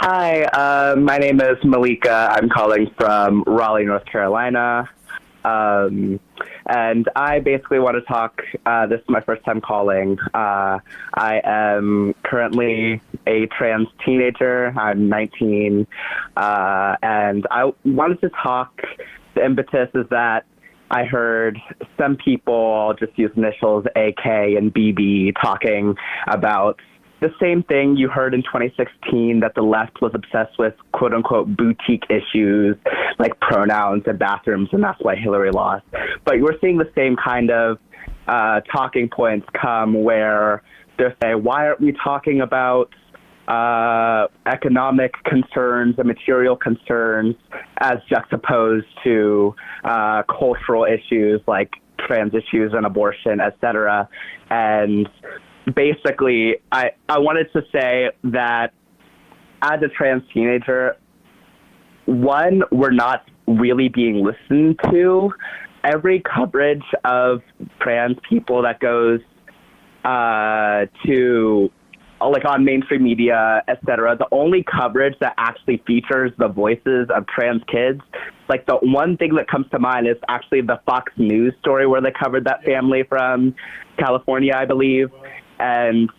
Hi, my name is Malika. I'm calling from Raleigh, North Carolina. And I basically want to talk, this is my first time calling. I am currently a trans teenager. I'm 19. And I wanted to talk, the impetus is that I heard some people, I'll just use initials AK and BB, talking about the same thing you heard in 2016, that the left was obsessed with quote unquote boutique issues like pronouns and bathrooms, and that's why Hillary lost. But we're seeing the same kind of talking points come where they're saying, why aren't we talking about economic concerns and material concerns as juxtaposed to cultural issues like trans issues and abortion, etc. And basically, I wanted to say that as a trans teenager, one, we're not really being listened to. Every coverage of trans people that goes to like on mainstream media, etc., the only coverage that actually features the voices of trans kids, like the one thing that comes to mind is actually the Fox News story where they covered that family from California, I believe. And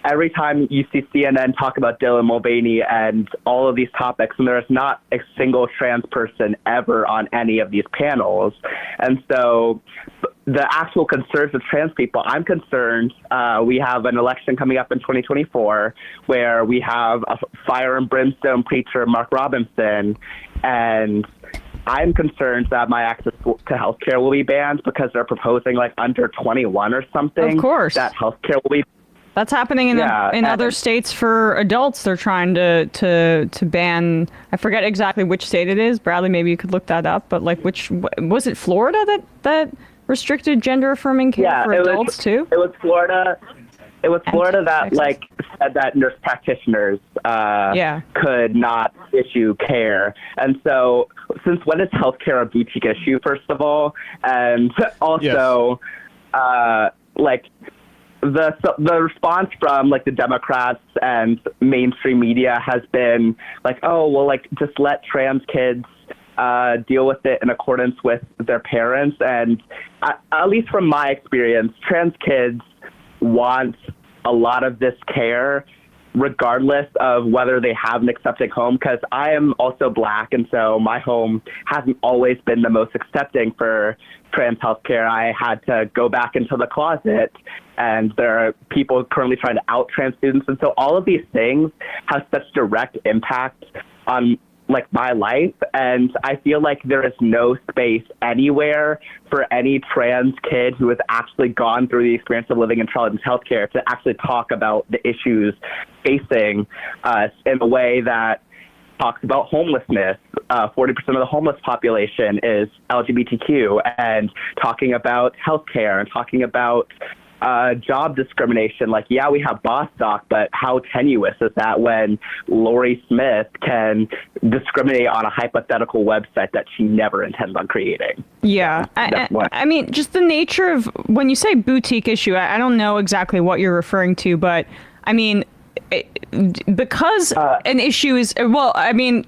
every time you see CNN talk about Dylan Mulvaney and all of these topics, and there's not a single trans person ever on any of these panels. And so the actual concerns of trans people, I'm concerned. We have an election coming up in 2024 where we have a fire and brimstone preacher, Mark Robinson, and I'm concerned that my access to healthcare will be banned because they're proposing like under 21 or something. Of course. That healthcare will be. That's happening in other states for adults. They're trying to ban. I forget exactly which state it is. Bradley, maybe you could look that up. But like, which was it? Florida that restricted gender affirming care for adults too. It was Florida. It was Florida that like said that nurse practitioners could not issue care. And so since when is healthcare a boutique issue, first of all? And also, like the response from like the Democrats and mainstream media has been like, oh, well, like just let trans kids deal with it in accordance with their parents. And at least from my experience, trans kids want a lot of this care regardless of whether they have an accepting home, because I am also Black, and so my home hasn't always been the most accepting for trans healthcare. I had to go back into the closet, and there are people currently trying to out trans students, and so all of these things have such direct impact on like my life, and I feel like there is no space anywhere for any trans kid who has actually gone through the experience of living in trans healthcare to actually talk about the issues facing us in a way that talks about homelessness. 40% of the homeless population is LGBTQ, and talking about healthcare and talking about job discrimination. Like, yeah, we have Bostock, but how tenuous is that when Lori Smith can discriminate on a hypothetical website that she never intends on creating? Yeah. I mean, just the nature of when you say boutique issue, I don't know exactly what you're referring to, but I mean, because an issue is, well, I mean,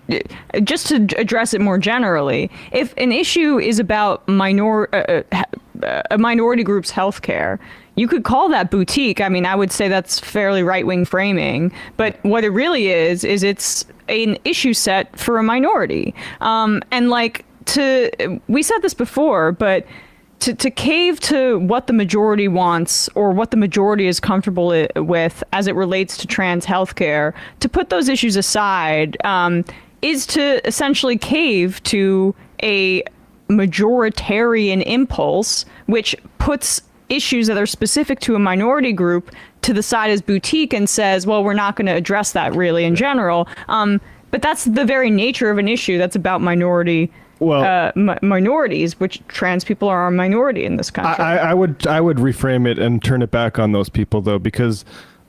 just to address it more generally, if an issue is about a minority group's healthcare, you could call that boutique. I mean, I would say that's fairly right-wing framing, but what it really is it's an issue set for a minority. And like, we said this before, but to cave to what the majority wants or what the majority is comfortable with as it relates to trans healthcare, to put those issues aside, is to essentially cave to a majoritarian impulse, which puts issues that are specific to a minority group to the side as boutique and says, well, we're not going to address that really in general. But that's the very nature of an issue that's about minorities, which trans people are a minority in this country. I would reframe it and turn it back on those people, though, because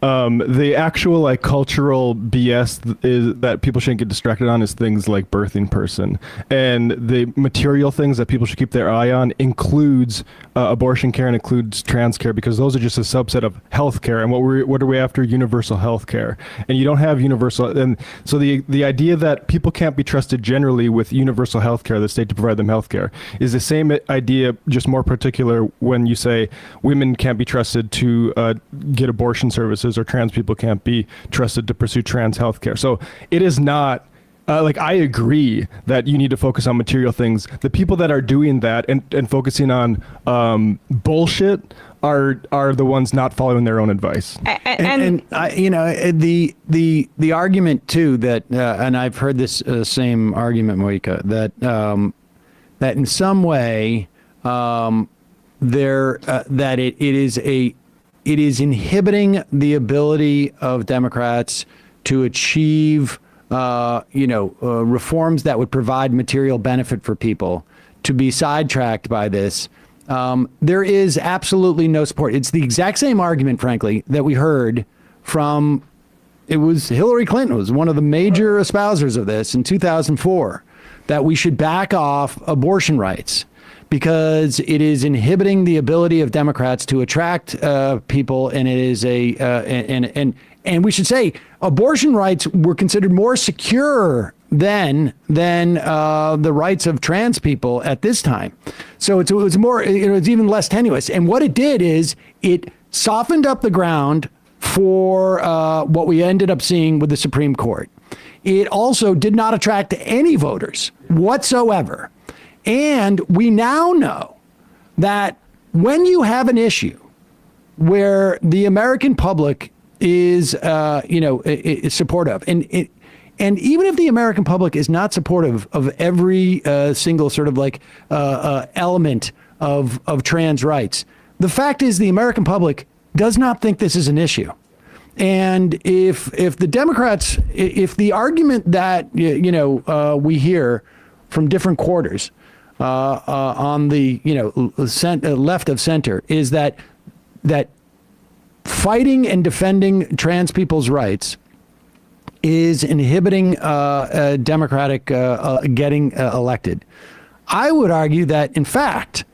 The actual like cultural BS is that people shouldn't get distracted on is things like birthing person, and the material things that people should keep their eye on includes abortion care and includes trans care, because those are just a subset of health care. And what are we after? Universal health care. And you don't have universal. And so the idea that people can't be trusted generally with universal health care, the state to provide them health care, is the same idea, just more particular when you say women can't be trusted to get abortion services, or trans people can't be trusted to pursue trans health care. So it is not like, I agree that you need to focus on material things. The people that are doing that and focusing on bullshit are the ones not following their own advice. And you know, the argument too that and I've heard this same argument, Moika, that in some way that it is inhibiting the ability of Democrats to achieve reforms that would provide material benefit for people, to be sidetracked by this. There is absolutely no support. It's the exact same argument, frankly, that we heard from, it was Hillary Clinton was one of the major espousers of this in 2004, that we should back off abortion rights because it is inhibiting the ability of Democrats to attract people, and it is and we should say abortion rights were considered more secure than the rights of trans people at this time. So it was more, it's even less tenuous. And what it did is it softened up the ground for what we ended up seeing with the Supreme Court. It also did not attract any voters whatsoever. And we now know that when you have an issue where the American public is, is supportive, and even if the American public is not supportive of every single sort of like element of trans rights, the fact is the American public does not think this is an issue. And if the Democrats, if the argument that we hear from different quarters on the left of center is that fighting and defending trans people's rights is inhibiting Democratic getting elected, I would argue that, in fact,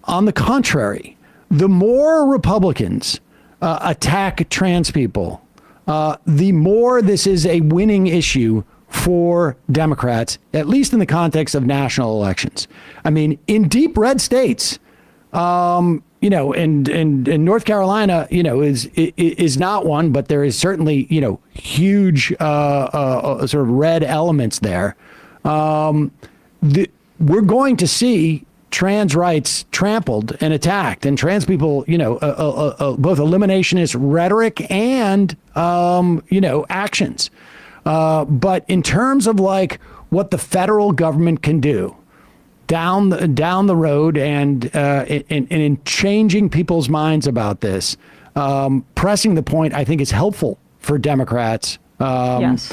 on the contrary, the more Republicans attack trans people, the more this is a winning issue for Democrats, at least in the context of national elections. I mean, in deep red states, and North Carolina, is not one, but there is certainly, huge sort of red elements there. We're going to see trans rights trampled and attacked, and trans people, both eliminationist rhetoric and, actions. But in terms of like what the federal government can do down the road and in changing people's minds about this, pressing the point, I think is helpful for Democrats, yes.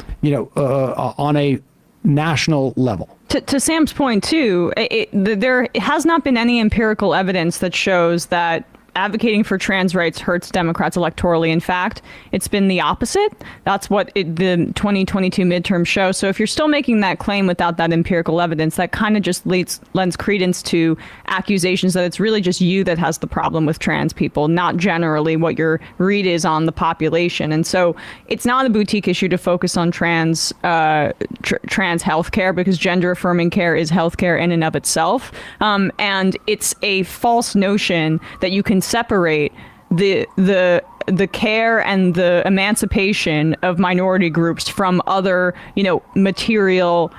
On a national level. To Sam's point, too, there has not been any empirical evidence that shows that advocating for trans rights hurts Democrats electorally. In fact, it's been the opposite. That's what the 2022 midterm show. So if you're still making that claim without that empirical evidence, that kind of just lends credence to accusations that it's really just you that has the problem with trans people, not generally what your read is on the population. And so it's not a boutique issue to focus on trans health care, because gender affirming care is health care in and of itself. And it's a false notion that you can separate the care and the emancipation of minority groups from other, material,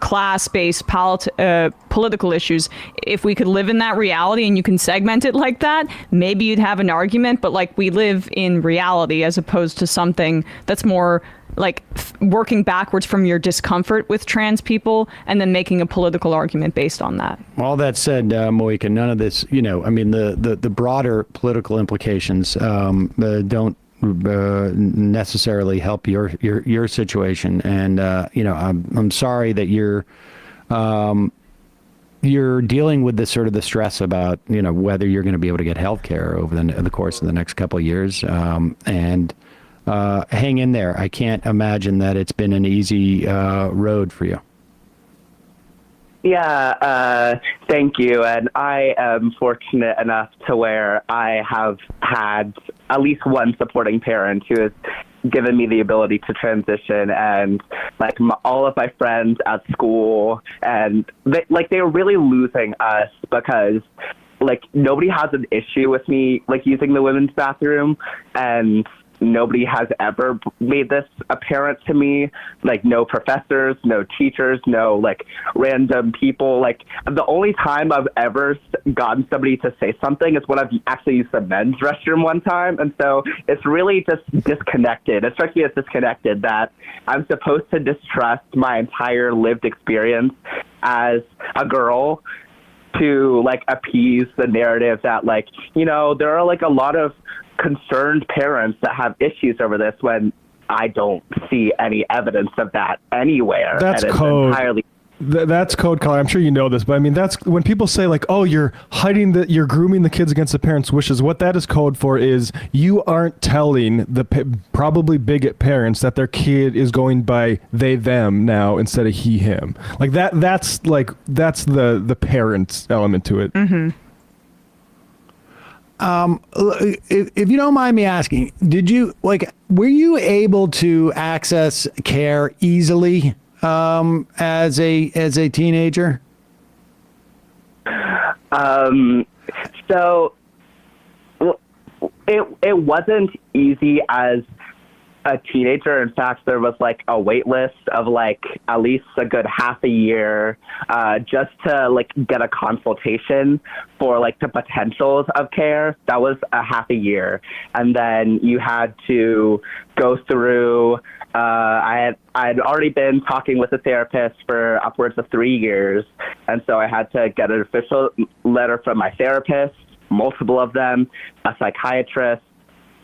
class-based political issues. If we could live in that reality and you can segment it like that, maybe you'd have an argument. But like, we live in reality as opposed to something that's more like working backwards from your discomfort with trans people and then making a political argument based on that. All that said, Moika, none of this, the broader political implications don't necessarily help your situation. And, I'm sorry that you're you're dealing with this sort of the stress about, whether you're going to be able to get health care over the course of the next couple of years. And hang in there. I can't imagine that it's been an easy road for you. Yeah, thank you. And I am fortunate enough to where I have had at least one supporting parent who has given me the ability to transition, and like all of my friends at school, and they were really losing us because like nobody has an issue with me like using the women's bathroom, and nobody has ever made this apparent to me. Like no professors, no teachers, no like random people. Like the only time I've ever gotten somebody to say something is when I've actually used the men's restroom one time. And so it's really just disconnected. It strikes me as disconnected that I'm supposed to distrust my entire lived experience as a girl to like appease the narrative that like, there are like a lot of concerned parents that have issues over this when I don't see any evidence of that anywhere. That's code. That's code color. I'm sure you know this, but I mean, that's when people say like, oh, you're grooming the kids against the parents' wishes. What that is code for is you aren't telling the probably bigot parents that their kid is going by they, them now instead of he, him. Like that's the parents element to it. Mm-hmm. If you don't mind me asking, were you able to access care easily as a teenager? So it wasn't easy as a teenager. In fact, there was like a wait list of like at least a good half a year just to like get a consultation for like the potentials of care. That was a half a year. And then you had to go through I had already been talking with a therapist for upwards of 3 years. And so I had to get an official letter from my therapist, multiple of them, a psychiatrist.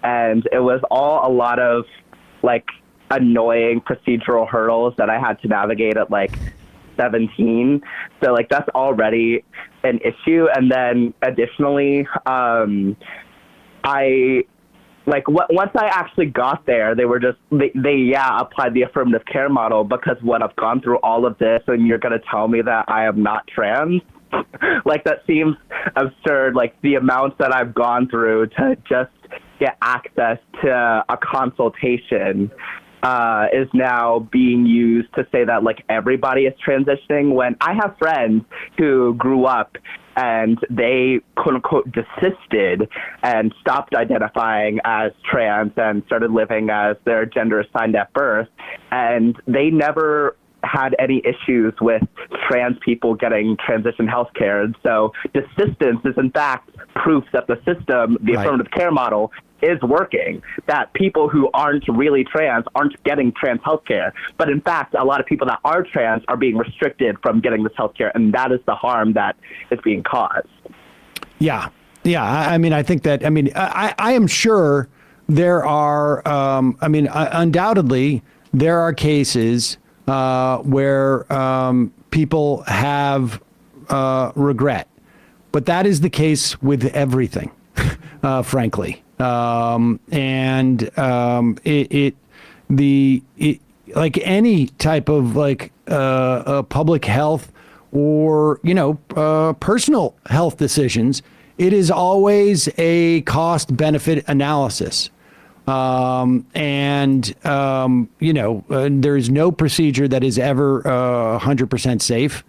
And it was all a lot of like annoying procedural hurdles that I had to navigate at like 17. So like that's already an issue. And then additionally, once I actually got there, they were just, they applied the affirmative care model because what I've gone through all of this and you're going to tell me that I am not trans? Like that seems absurd. Like the amounts that I've gone through to just get access to a consultation is now being used to say that like everybody is transitioning, when I have friends who grew up and they quote unquote desisted and stopped identifying as trans and started living as their gender assigned at birth, and they never had any issues with trans people getting transition health care. And so desistance is in fact proof that the system, the affirmative care model, is working, that people who aren't really trans aren't getting trans healthcare. But in fact, a lot of people that are trans are being restricted from getting this healthcare, and that is the harm that is being caused. Yeah. Yeah. I mean, I think that, I am sure there are, undoubtedly, there are cases where people have regret. But that is the case with everything, frankly. Like any type of like public health or personal health decisions, it is always a cost benefit analysis. There is no procedure that is ever 100% safe.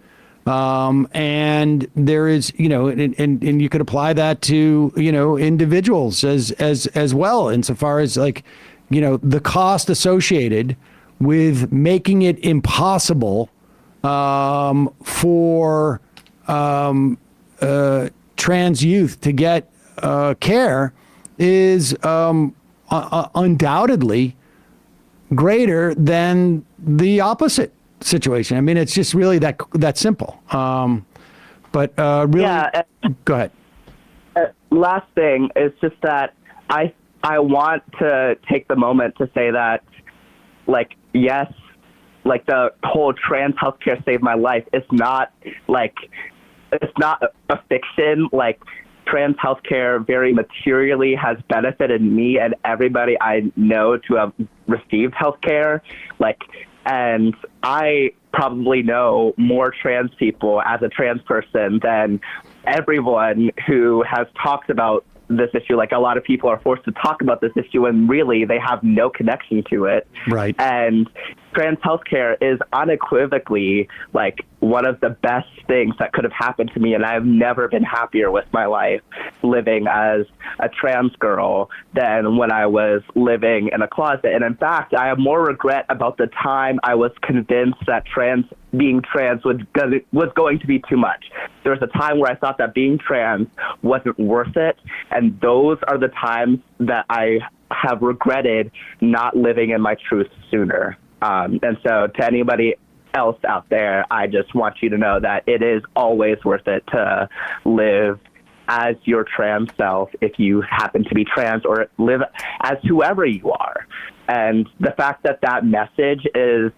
And there is, and you could apply that to, individuals as well, insofar as like, the cost associated with making it impossible, for, trans youth to get, care is, undoubtedly greater than the opposite situation. I mean, it's just really that simple. Really, yeah. Go ahead. Last thing is just that I want to take the moment to say that, like, yes, like the whole trans healthcare saved my life. It's not like it's not a fiction. Like, trans healthcare very materially has benefited me and everybody I know to have received healthcare. Like, and I probably know more trans people as a trans person than everyone who has talked about this issue. Like, a lot of people are forced to talk about this issue and really they have no connection to it. Right. And trans healthcare is unequivocally like one of the best things that could have happened to me, and I've never been happier with my life living as a trans girl than when I was living in a closet. And in fact, I have more regret about the time I was convinced that being trans was going to be too much. There was a time where I thought that being trans wasn't worth it, and those are the times that I have regretted not living in my truth sooner. And so to anybody else out there, I just want you to know that it is always worth it to live as your trans self if you happen to be trans, or live as whoever you are. And the fact that that message is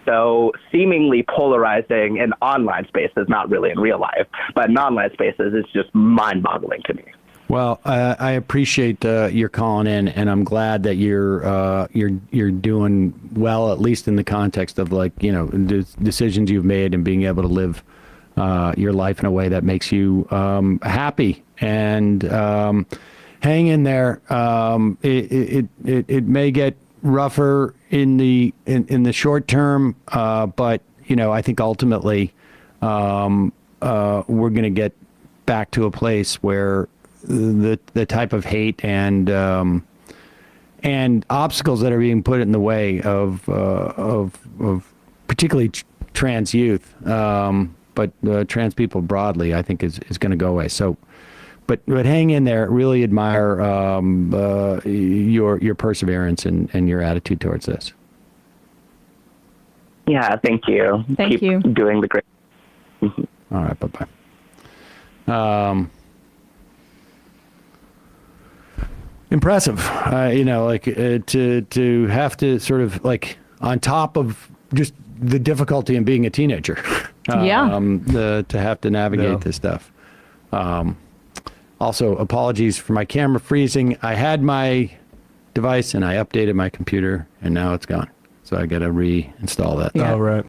so seemingly polarizing in online spaces, not really in real life, but in online spaces, it's just mind-boggling to me. Well, I appreciate your calling in, and I'm glad that you're doing well, at least in the context of, like, you know, the decisions you've made and being able to live your life in a way that makes you happy. And hang in there. It may get rougher in the short term, but you know, I think ultimately we're going to get back to a place where the type of hate and obstacles that are being put in the way of particularly trans youth, but trans people broadly, I think is going to go away. So, but hang in there. Really admire your perseverance and your attitude towards this. Yeah, thank you. Thank you. Keep doing the great. All right, bye-bye. Impressive, you know, like to have to sort of, like, on top of just the difficulty in being a teenager, to have to navigate this stuff. Also, apologies for my camera freezing. I had my device and I updated my computer and now it's gone. So I got to reinstall that. Yeah. Oh, right.